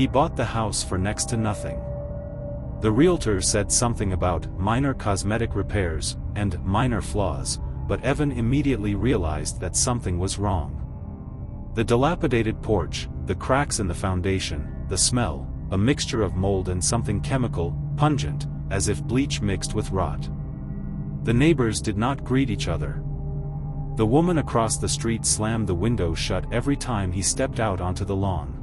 He bought the house for next to nothing. The realtor said something about minor cosmetic repairs and minor flaws, but Evan immediately realized that something was wrong. The dilapidated porch, the cracks in the foundation, the smell, a mixture of mold and something chemical, pungent, as if bleach mixed with rot. The neighbors did not greet each other. The woman across the street slammed the window shut every time he stepped out onto the lawn.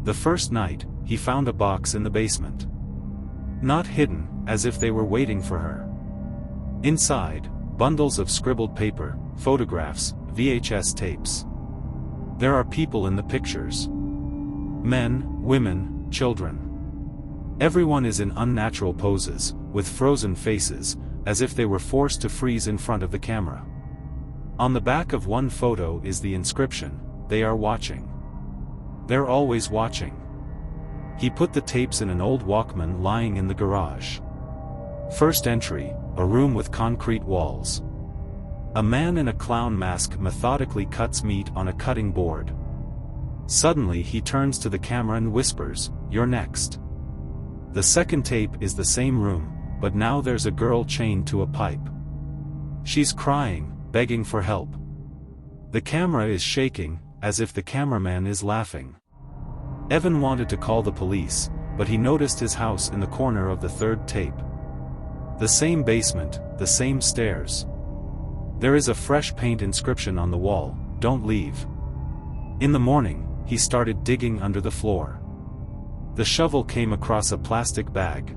The first night, he found a box in the basement. Not hidden, as if they were waiting for her. Inside, bundles of scribbled paper, photographs, VHS tapes. There are people in the pictures. Men, women, children. Everyone is in unnatural poses, with frozen faces, as if they were forced to freeze in front of the camera. On the back of one photo is the inscription, "They are watching. They're always watching." He put the tapes in an old Walkman lying in the garage. First entry, a room with concrete walls. A man in a clown mask methodically cuts meat on a cutting board. Suddenly he turns to the camera and whispers, "You're next." The second tape is the same room, but now there's a girl chained to a pipe. She's crying, begging for help. The camera is shaking, as if the cameraman is laughing. Evan wanted to call the police, but he noticed his house in the corner of the third tape. The same basement, the same stairs. There is a fresh paint inscription on the wall, "Don't leave." In the morning, he started digging under the floor. The shovel came across a plastic bag.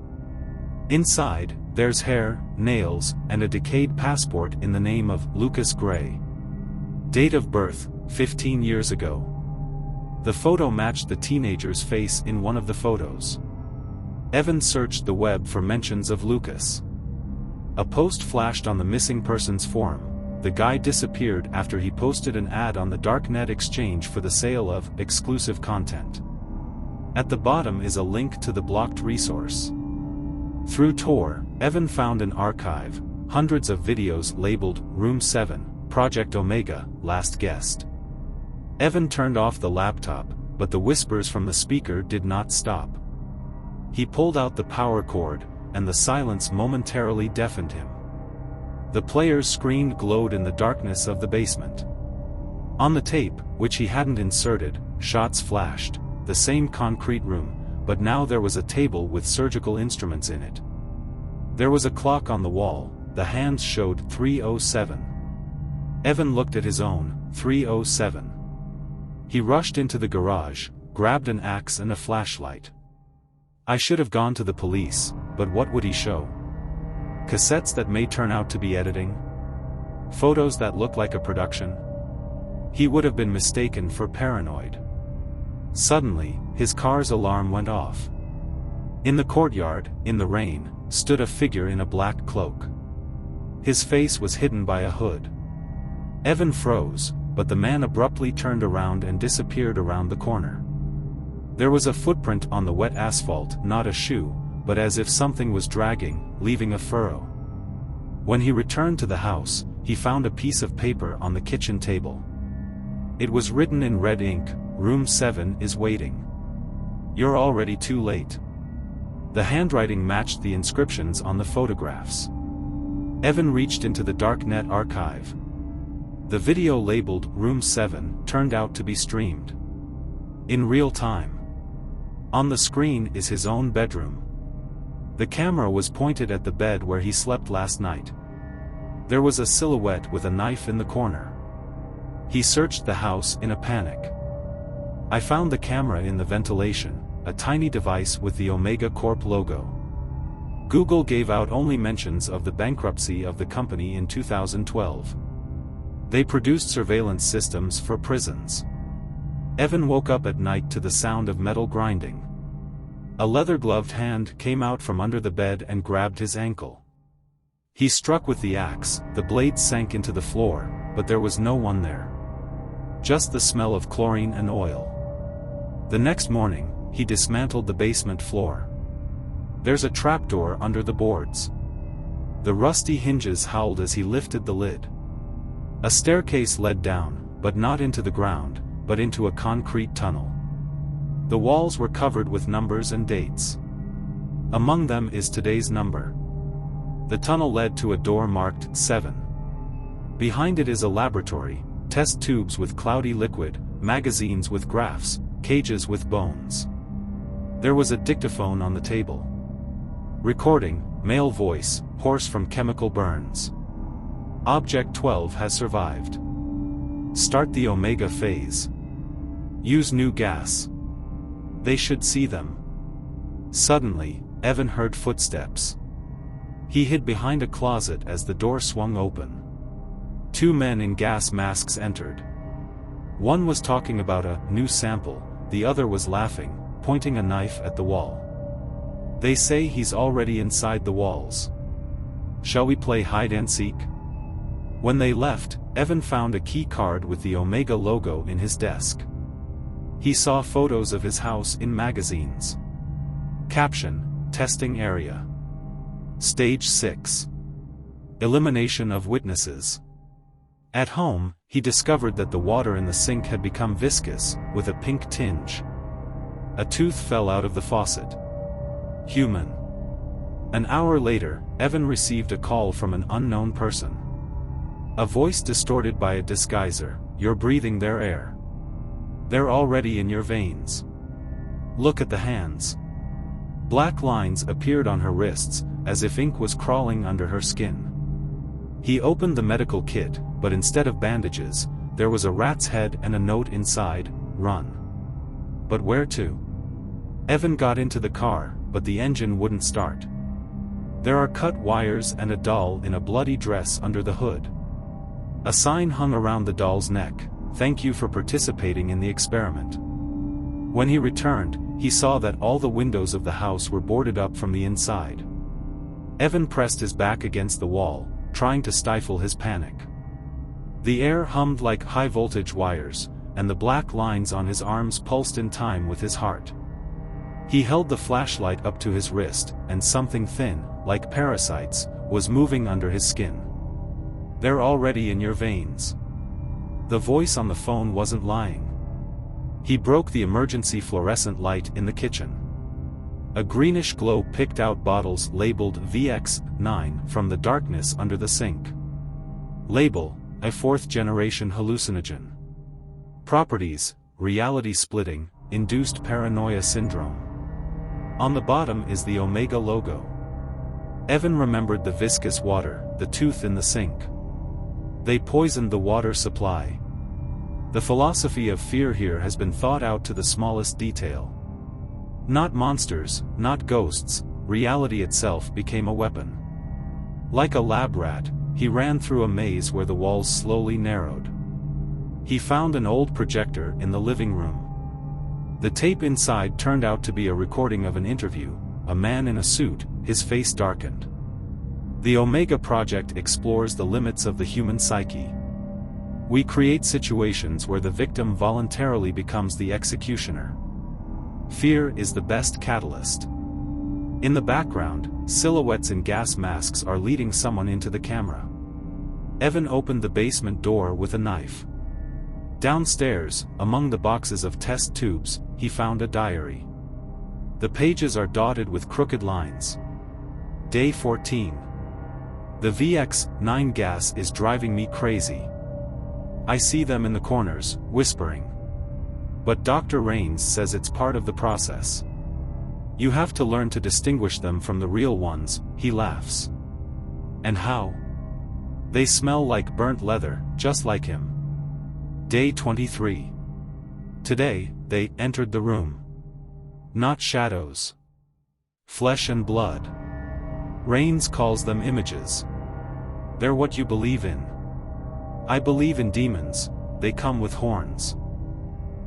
Inside, there's hair, nails, and a decayed passport in the name of Lucas Gray. Date of birth, 15 years ago. The photo matched the teenager's face in one of the photos. Evan searched the web for mentions of Lucas. A post flashed on the missing persons forum. The guy disappeared after he posted an ad on the darknet exchange for the sale of exclusive content. At the bottom is a link to the blocked resource. Through Tor, Evan found an archive, hundreds of videos labeled Room 7, Project Omega, Last Guest. Evan turned off the laptop, but the whispers from the speaker did not stop. He pulled out the power cord, and the silence momentarily deafened him. The player's screen glowed in the darkness of the basement. On the tape, which he hadn't inserted, shots flashed, the same concrete room, but now there was a table with surgical instruments in it. There was a clock on the wall, the hands showed 3:07. Evan looked at his own, 3:07. He rushed into the garage, grabbed an axe and a flashlight. I should have gone to the police, but what would he show? Cassettes that may turn out to be editing? Photos that look like a production? He would have been mistaken for paranoid. Suddenly, his car's alarm went off. In the courtyard, in the rain, stood a figure in a black cloak. His face was hidden by a hood. Evan froze, but the man abruptly turned around and disappeared around the corner. There was a footprint on the wet asphalt, not a shoe, but as if something was dragging, leaving a furrow. When he returned to the house, he found a piece of paper on the kitchen table. It was written in red ink, "Room 7 is waiting. You're already too late." The handwriting matched the inscriptions on the photographs. Evan reached into the darknet archive. The video labeled Room 7 turned out to be streamed in real time. On the screen is his own bedroom. The camera was pointed at the bed where he slept last night. There was a silhouette with a knife in the corner. He searched the house in a panic. I found the camera in the ventilation, a tiny device with the Omega Corp logo. Google gave out only mentions of the bankruptcy of the company in 2012. They produced surveillance systems for prisons. Evan woke up at night to the sound of metal grinding. A leather-gloved hand came out from under the bed and grabbed his ankle. He struck with the axe, the blade sank into the floor, but there was no one there. Just the smell of chlorine and oil. The next morning, he dismantled the basement floor. There's a trapdoor under the boards. The rusty hinges howled as he lifted the lid. A staircase led down, but not into the ground, but into a concrete tunnel. The walls were covered with numbers and dates. Among them is today's number. The tunnel led to a door marked 7. Behind it is a laboratory, test tubes with cloudy liquid, magazines with graphs, cages with bones. There was a dictaphone on the table. Recording, male voice, hoarse from chemical burns. Object 12 has survived. Start the Omega phase. Use new gas. They should see them. Suddenly, Evan heard footsteps. He hid behind a closet as the door swung open. 2 men in gas masks entered. One was talking about a new sample, the other was laughing, pointing a knife at the wall. They say he's already inside the walls. Shall we play hide and seek? When they left, Evan found a key card with the Omega logo in his desk. He saw photos of his house in magazines. Caption: Testing area. Stage 6. Elimination of witnesses. At home, he discovered that the water in the sink had become viscous, with a pink tinge. A tooth fell out of the faucet. Human. An hour later, Evan received a call from an unknown person. A voice distorted by a disguiser: "You're breathing their air. They're already in your veins. Look at the hands." Black lines appeared on her wrists, as if ink was crawling under her skin. He opened the medical kit, but instead of bandages, there was a rat's head and a note inside: "Run." But where to? Evan got into the car, but the engine wouldn't start. There are cut wires and a doll in a bloody dress under the hood. A sign hung around the doll's neck: "Thank you for participating in the experiment." When he returned, he saw that all the windows of the house were boarded up from the inside. Evan pressed his back against the wall, trying to stifle his panic. The air hummed like high-voltage wires, and the black lines on his arms pulsed in time with his heart. He held the flashlight up to his wrist, and something thin, like parasites, was moving under his skin. "They're already in your veins." The voice on the phone wasn't lying. He broke the emergency fluorescent light in the kitchen. A greenish glow picked out bottles labeled VX9 from the darkness under the sink. Label: a 4th-generation hallucinogen. Properties: reality splitting, induced paranoia syndrome. On the bottom is the Omega logo. Evan remembered the viscous water, the tooth in the sink. They poisoned the water supply. The philosophy of fear here has been thought out to the smallest detail. Not monsters, not ghosts, reality itself became a weapon. Like a lab rat, he ran through a maze where the walls slowly narrowed. He found an old projector in the living room. The tape inside turned out to be a recording of an interview: a man in a suit, his face darkened. The Omega Project explores the limits of the human psyche. We create situations where the victim voluntarily becomes the executioner. Fear is the best catalyst. In the background, silhouettes in gas masks are leading someone into the camera. Evan opened the basement door with a knife. Downstairs, among the boxes of test tubes, he found a diary. The pages are dotted with crooked lines. Day 14. The VX9 gas is driving me crazy. I see them in the corners, whispering. But Dr. Rains says it's part of the process. You have to learn to distinguish them from the real ones, he laughs. And how? They smell like burnt leather, just like him. Day 23. Today, they entered the room. Not shadows. Flesh and blood. Rains calls them images. They're what you believe in. I believe in demons, they come with horns.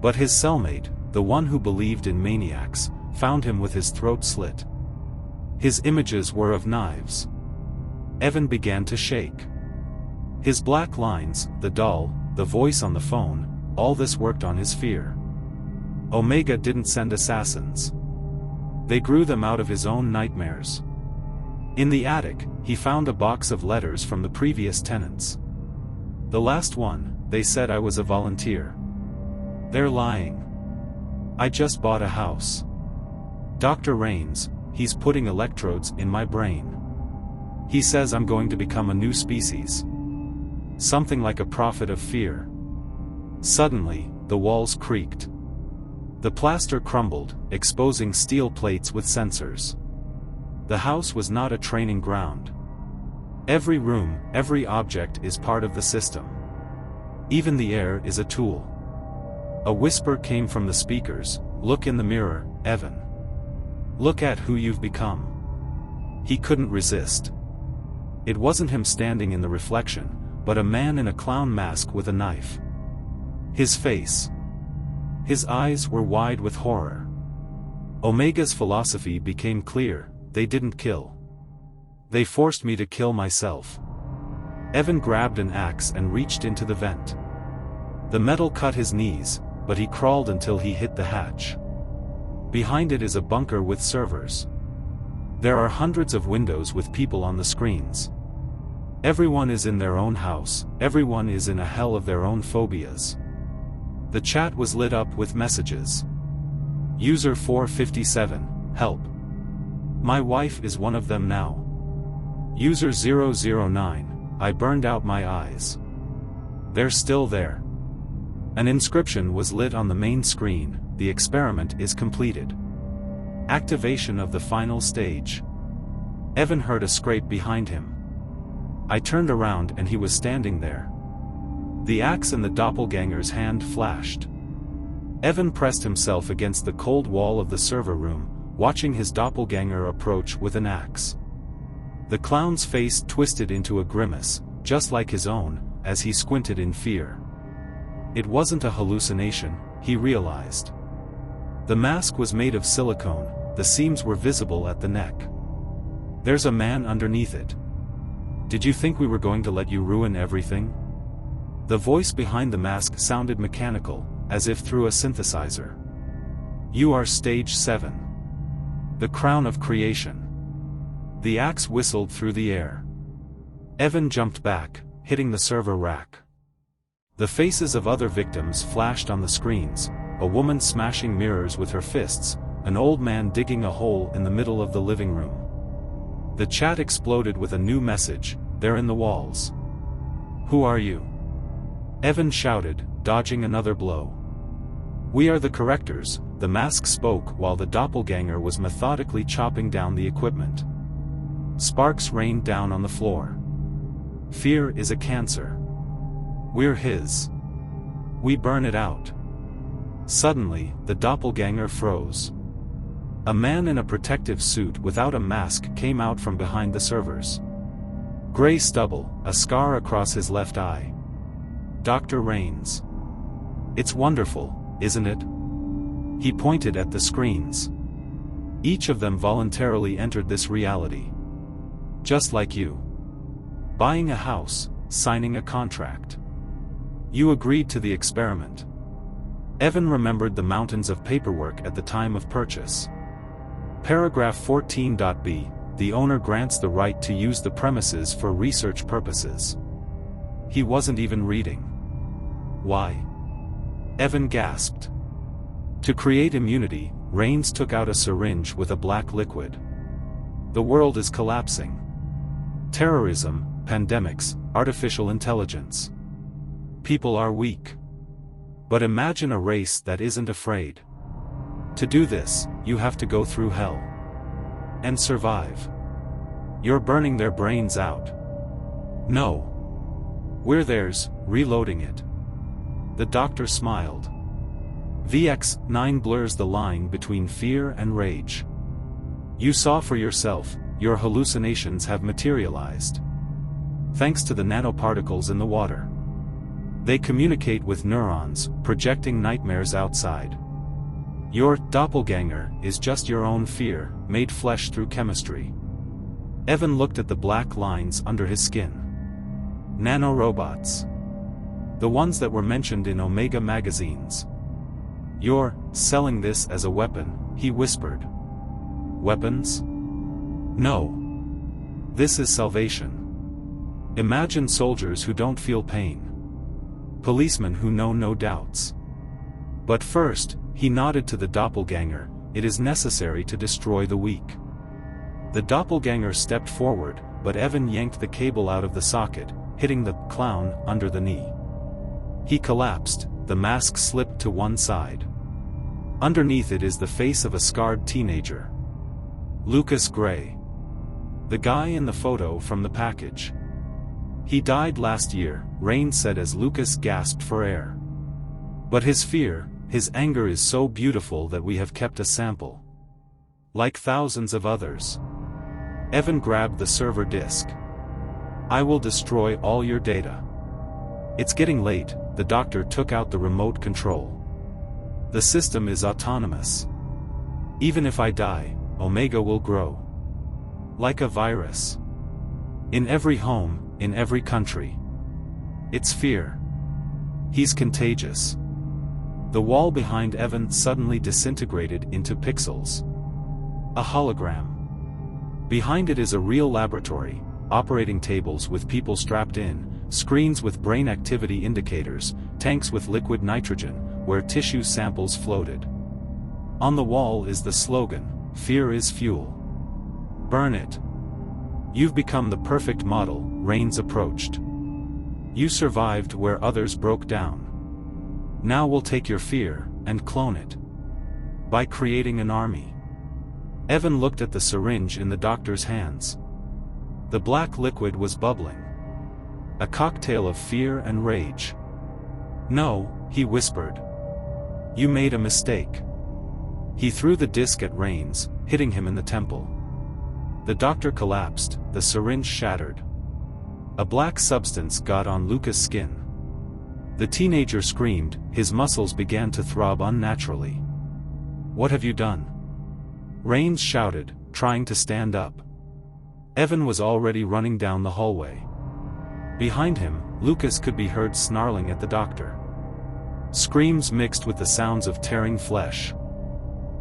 But his cellmate, the one who believed in maniacs, found him with his throat slit. His images were of knives. Evan began to shake. His black lines, the doll, the voice on the phone, all this worked on his fear. Omega didn't send assassins. They grew them out of his own nightmares. In the attic, he found a box of letters from the previous tenants. The last one: "They said I was a volunteer." They're lying. I just bought a house. Dr. Rains, he's putting electrodes in my brain. He says I'm going to become a new species. Something like a prophet of fear. Suddenly, the walls creaked. The plaster crumbled, exposing steel plates with sensors. The house was not a training ground. Every room, every object is part of the system. Even the air is a tool. A whisper came from the speakers, "Look in the mirror, Evan. Look at who you've become." He couldn't resist. It wasn't him standing in the reflection, but a man in a clown mask with a knife. His face. His eyes were wide with horror. Omega's philosophy became clear: they didn't kill. They forced me to kill myself. Evan grabbed an axe and reached into the vent. The metal cut his knees, but he crawled until he hit the hatch. Behind it is a bunker with servers. There are hundreds of windows with people on the screens. Everyone is in their own house, everyone is in a hell of their own phobias. The chat was lit up with messages. User 457, help. My wife is one of them now. User 009, I burned out my eyes. They're still there. An inscription was lit on the main screen: the experiment is completed. Activation of the final stage. Evan heard a scrape behind him. I turned around and he was standing there. The axe in the doppelganger's hand flashed. Evan pressed himself against the cold wall of the server room, watching his doppelganger approach with an axe. The clown's face twisted into a grimace, just like his own, as he squinted in fear. It wasn't a hallucination, he realized. The mask was made of silicone, the seams were visible at the neck. There's a man underneath it. Did you think we were going to let you ruin everything? The voice behind the mask sounded mechanical, as if through a synthesizer. You are stage 7. The crown of creation. The axe whistled through the air. Evan jumped back, hitting the server rack. The faces of other victims flashed on the screens, a woman smashing mirrors with her fists, an old man digging a hole in the middle of the living room. The chat exploded with a new message: they're in the walls. Who are you? Evan shouted, dodging another blow. We are the correctors, the mask spoke while the doppelganger was methodically chopping down the equipment. Sparks rained down on the floor. Fear is a cancer. We're his. We burn it out. Suddenly, the doppelganger froze. A man in a protective suit without a mask came out from behind the servers. Gray stubble, a scar across his left eye. Dr. Rains. It's wonderful, isn't it? He pointed at the screens. Each of them voluntarily entered this reality. Just like you. Buying a house, signing a contract. You agreed to the experiment. Evan remembered the mountains of paperwork at the time of purchase. Paragraph 14.b, the owner grants the right to use the premises for research purposes. He wasn't even reading. Why? Evan gasped. To create immunity, Rains took out a syringe with a black liquid. The world is collapsing. Terrorism, pandemics, artificial intelligence. People are weak. But imagine a race that isn't afraid. To do this, you have to go through hell. And survive. You're burning their brains out. No. We're theirs, reloading it. The doctor smiled. VX9 blurs the line between fear and rage. You saw for yourself, your hallucinations have materialized. Thanks to the nanoparticles in the water. They communicate with neurons, projecting nightmares outside. Your doppelganger is just your own fear, made flesh through chemistry. Evan looked at the black lines under his skin. Nanorobots. The ones that were mentioned in Omega magazines. You're selling this as a weapon, he whispered. Weapons? No. This is salvation. Imagine soldiers who don't feel pain. Policemen who know no doubts. But first, He nodded to the doppelganger, "It is necessary to destroy the weak." The doppelganger stepped forward, but Evan yanked the cable out of the socket, hitting the clown under the knee. He collapsed, the mask slipped to one side. Underneath it is the face of a scarred teenager. Lucas Gray. The guy in the photo from the package. "He died last year," Rain said as Lucas gasped for air. "But his fear, his anger is so beautiful that we have kept a sample. Like thousands of others." Evan grabbed the server disk. "I will destroy all your data." "It's getting late," the doctor took out the remote control. "The system is autonomous. Even if I die, Omega will grow. Like a virus. In every home, in every country. It's fear. He's contagious." The wall behind Evan suddenly disintegrated into pixels. A hologram. Behind it is a real laboratory, operating tables with people strapped in, screens with brain activity indicators, tanks with liquid nitrogen, where tissue samples floated. On the wall is the slogan, "Fear is fuel. Burn it." "You've become the perfect model," Rains approached. "You survived where others broke down. Now we'll take your fear, and clone it. By creating an army." Evan looked at the syringe in the doctor's hands. The black liquid was bubbling. A cocktail of fear and rage. "No," he whispered. "You made a mistake." He threw the disc at Rains, hitting him in the temple. The doctor collapsed, the syringe shattered. A black substance got on Lucas' skin. The teenager screamed, his muscles began to throb unnaturally. "What have you done?" Rains shouted, trying to stand up. Evan was already running down the hallway. Behind him, Lucas could be heard snarling at the doctor. Screams mixed with the sounds of tearing flesh.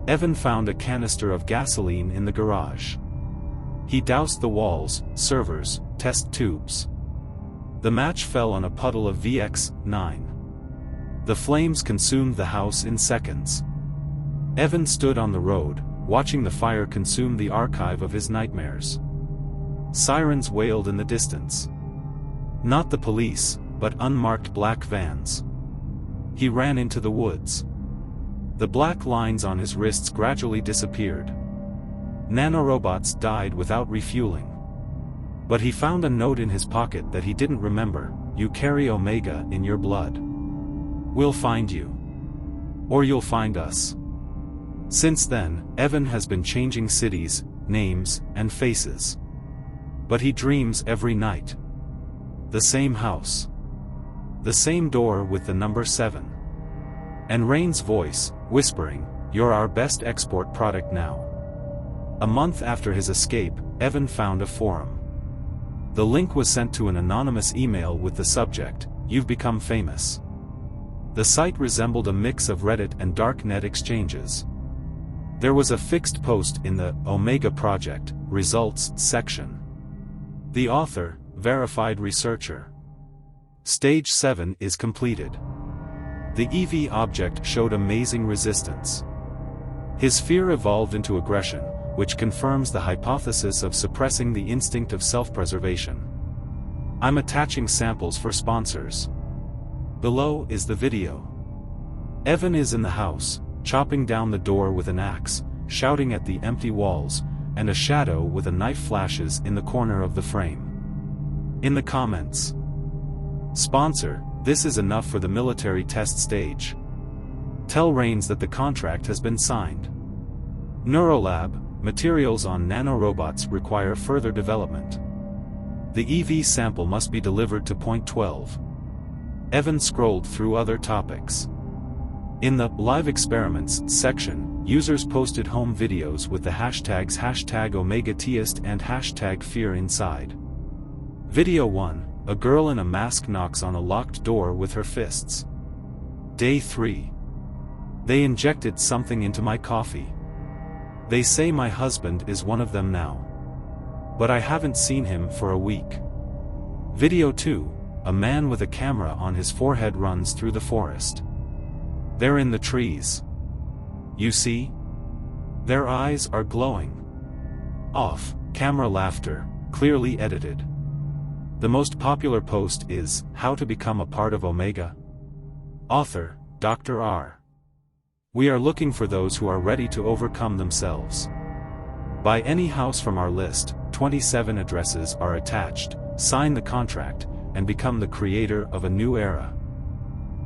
Evan found a canister of gasoline in the garage. He doused the walls, servers, test tubes. The match fell on a puddle of VX-9. The flames consumed the house in seconds. Evan stood on the road, watching the fire consume the archive of his nightmares. Sirens wailed in the distance. Not the police, but unmarked black vans. He ran into the woods. The black lines on his wrists gradually disappeared. Nanorobots died without refueling. But he found a note in his pocket that he didn't remember, "You carry Omega in your blood. We'll find you. Or you'll find us." Since then, Evan has been changing cities, names, and faces. But he dreams every night. The same house. The same door with the number 7. And Rain's voice, whispering, "You're our best export product now." A month after his escape, Evan found a forum. The link was sent to an anonymous email with the subject, "You've become famous." The site resembled a mix of Reddit and darknet exchanges. There was a fixed post in the Omega Project Results section. The author, verified researcher. Stage 7 is completed. The EV object showed amazing resistance. His fear evolved into aggression, which confirms the hypothesis of suppressing the instinct of self-preservation. I'm attaching samples for sponsors. Below is the video. Evan is in the house, chopping down the door with an axe, shouting at the empty walls, and a shadow with a knife flashes in the corner of the frame. In the comments. Sponsor, this is enough for the military test stage. Tell Rains that the contract has been signed. Neurolab, materials on nanorobots require further development. The EV sample must be delivered to point 12. Evan scrolled through other topics. In the Live Experiments section, users posted home videos with the hashtags #OmegaTeist and #Fear inside. Video 1, a girl in a mask knocks on a locked door with her fists. Day 3. They injected something into my coffee. They say my husband is one of them now. But I haven't seen him for a week. Video 2, a man with a camera on his forehead runs through the forest. They're in the trees. You see? Their eyes are glowing. Off-camera laughter, clearly edited. The most popular post is, How to Become a Part of Omega? Author, Dr. R. We are looking for those who are ready to overcome themselves. Buy any house from our list, 27 addresses are attached, sign the contract, and become the creator of a new era.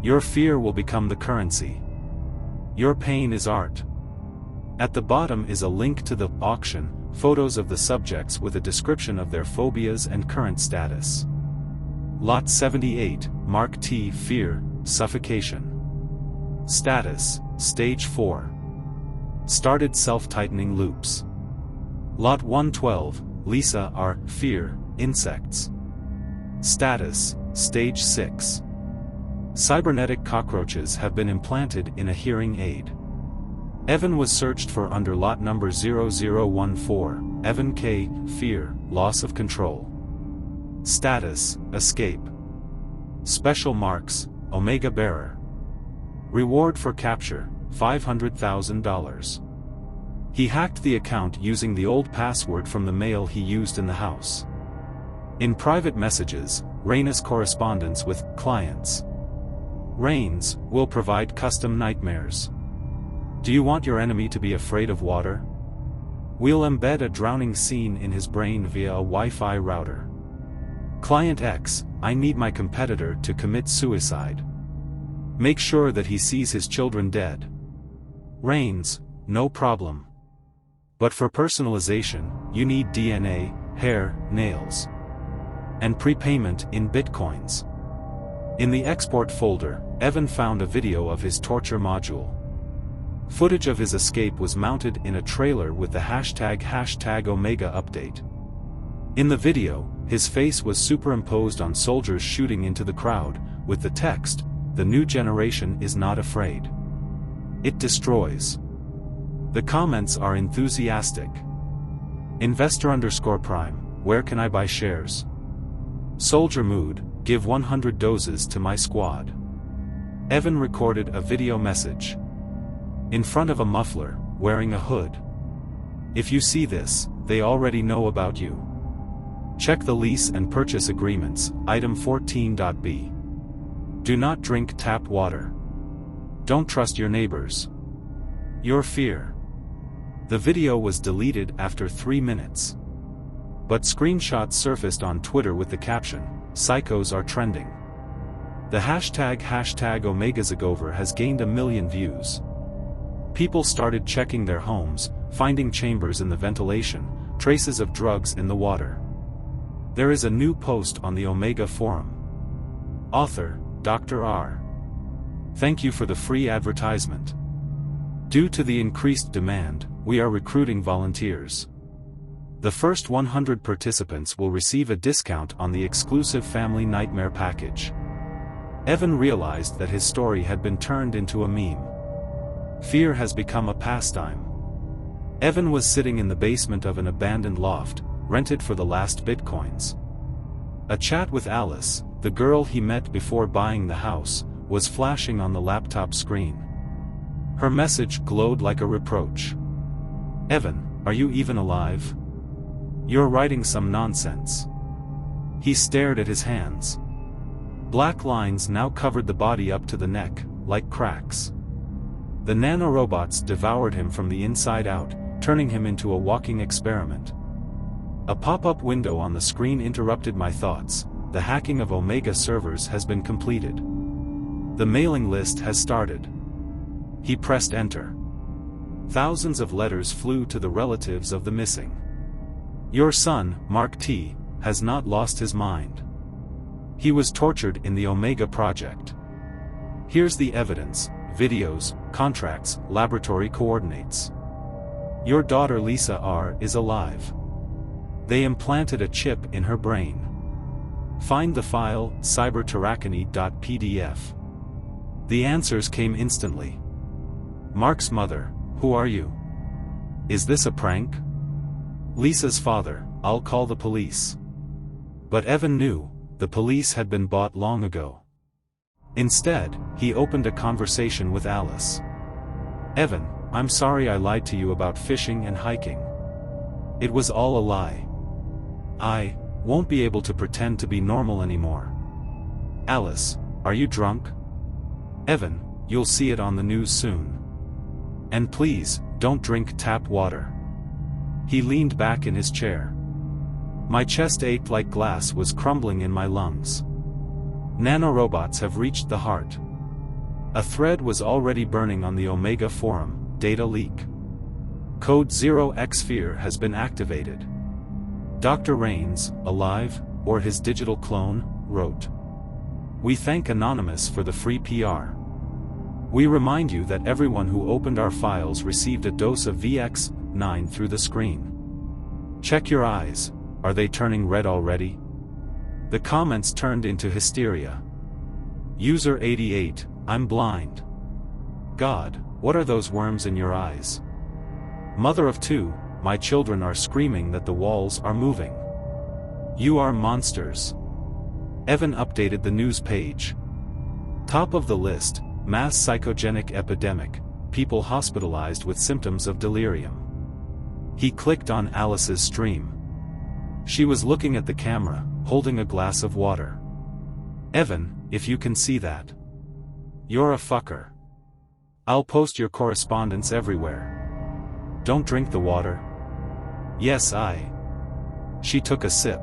Your fear will become the currency. Your pain is art. At the bottom is a link to the auction, photos of the subjects with a description of their phobias and current status. Lot 78, Mark T. Fear, Suffocation. Status, Stage 4. Started self-tightening loops. Lot 112, Lisa R. Fear, Insects. Status, Stage 6. Cybernetic cockroaches have been implanted in a hearing aid. Evan was searched for under lot number 0014, Evan K. Fear, Loss of Control. Status, Escape. Special marks, Omega Bearer. Reward for capture, $500,000. He hacked the account using the old password from the mail he used in the house. In private messages, Raina's correspondence with clients. Rains will provide custom nightmares. Do you want your enemy to be afraid of water? We'll embed a drowning scene in his brain via a Wi-Fi router. Client X, I need my competitor to commit suicide. Make sure that he sees his children dead. Rains, no problem. But for personalization, you need DNA, hair, nails. And prepayment in bitcoins. In the export folder, Evan found a video of his torture module. Footage of his escape was mounted in a trailer with the hashtag Omega update. In the video, his face was superimposed on soldiers shooting into the crowd, with the text, "The new generation is not afraid. It destroys." The comments are enthusiastic. Investor_Prime, where can I buy shares? Soldier mood, give 100 doses to my squad. Evan recorded a video message. In front of a muffler, wearing a hood. If you see this, they already know about you. Check the lease and purchase agreements, item 14.b. Do not drink tap water. Don't trust your neighbors. Your fear. The video was deleted after 3 minutes. But screenshots surfaced on Twitter with the caption, "Psychos are trending." The hashtag #OmegaZagover has gained 1 million views. People started checking their homes, finding chambers in the ventilation, traces of drugs in the water. There is a new post on the Omega forum. Author, Dr. R. Thank you for the free advertisement. Due to the increased demand, we are recruiting volunteers. The first 100 participants will receive a discount on the exclusive Family Nightmare package. Evan realized that his story had been turned into a meme. Fear has become a pastime. Evan was sitting in the basement of an abandoned loft, rented for the last bitcoins. A chat with Alice, the girl he met before buying the house, was flashing on the laptop screen. Her message glowed like a reproach. Evan, are you even alive? You're writing some nonsense. He stared at his hands. Black lines now covered the body up to the neck, like cracks. The nanorobots devoured him from the inside out, turning him into a walking experiment. A pop-up window on the screen interrupted my thoughts. The hacking of Omega servers has been completed. The mailing list has started. He pressed enter. Thousands of letters flew to the relatives of the missing. Your son, Mark T., has not lost his mind. He was tortured in the Omega project. Here's the evidence, videos, contracts, laboratory coordinates. Your daughter Lisa R. is alive. They implanted a chip in her brain. Find the file, cyberterracony.pdf. The answers came instantly. Mark's mother, who are you? Is this a prank? Lisa's father, I'll call the police. But Evan knew, the police had been bought long ago. Instead, he opened a conversation with Alice. Evan, I'm sorry I lied to you about fishing and hiking. It was all a lie. I won't be able to pretend to be normal anymore. Alice, are you drunk? Evan, you'll see it on the news soon. And please, don't drink tap water. He leaned back in his chair. My chest ached like glass was crumbling in my lungs. Nanorobots have reached the heart. A thread was already burning on the Omega forum, data leak. Code 0x-Fear has been activated. Dr. Rains, alive, or his digital clone, wrote. We thank Anonymous for the free PR. We remind you that everyone who opened our files received a dose of VX9 through the screen. Check your eyes, are they turning red already? The comments turned into hysteria. User 88, I'm blind. God, what are those worms in your eyes? Mother of two, my children are screaming that the walls are moving. You are monsters. Evan updated the news page. Top of the list, mass psychogenic epidemic, people hospitalized with symptoms of delirium. He clicked on Alice's stream. She was looking at the camera, holding a glass of water. Evan, if you can see that. You're a fucker. I'll post your correspondence everywhere. Don't drink the water. Yes, She took a sip.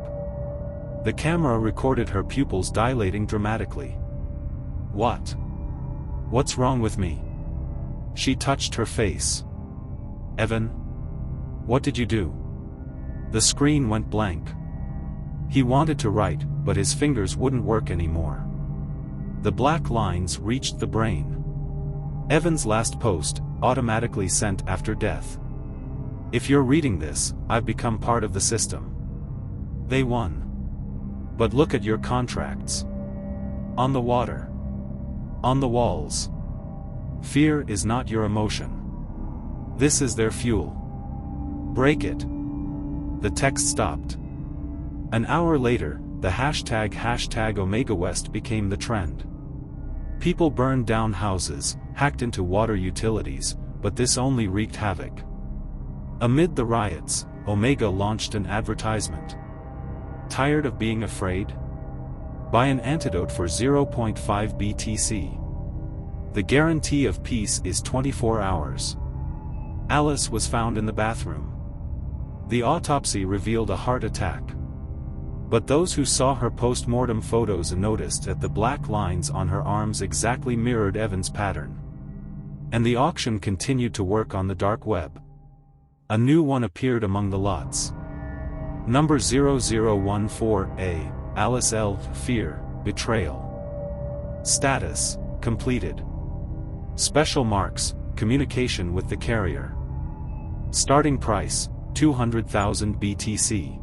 The camera recorded her pupils dilating dramatically. What? What's wrong with me? She touched her face. Evan? What did you do? The screen went blank. He wanted to write, but his fingers wouldn't work anymore. The black lines reached the brain. Evan's last post, automatically sent after death. If you're reading this, I've become part of the system. They won. But look at your contracts. On the water. On the walls. Fear is not your emotion. This is their fuel. Break it. The text stopped. An hour later, the hashtag #OmegaWest became the trend. People burned down houses, hacked into water utilities, but this only wreaked havoc. Amid the riots, Omega launched an advertisement. Tired of being afraid? Buy an antidote for 0.5 BTC. The guarantee of peace is 24 hours. Alice was found in the bathroom. The autopsy revealed a heart attack. But those who saw her post-mortem photos noticed that the black lines on her arms exactly mirrored Evan's pattern. And the auction continued to work on the dark web. A new one appeared among the lots. Number 0014A, Alice L. Fear, Betrayal. Status, completed. Special marks, communication with the carrier. Starting price, 200,000 BTC.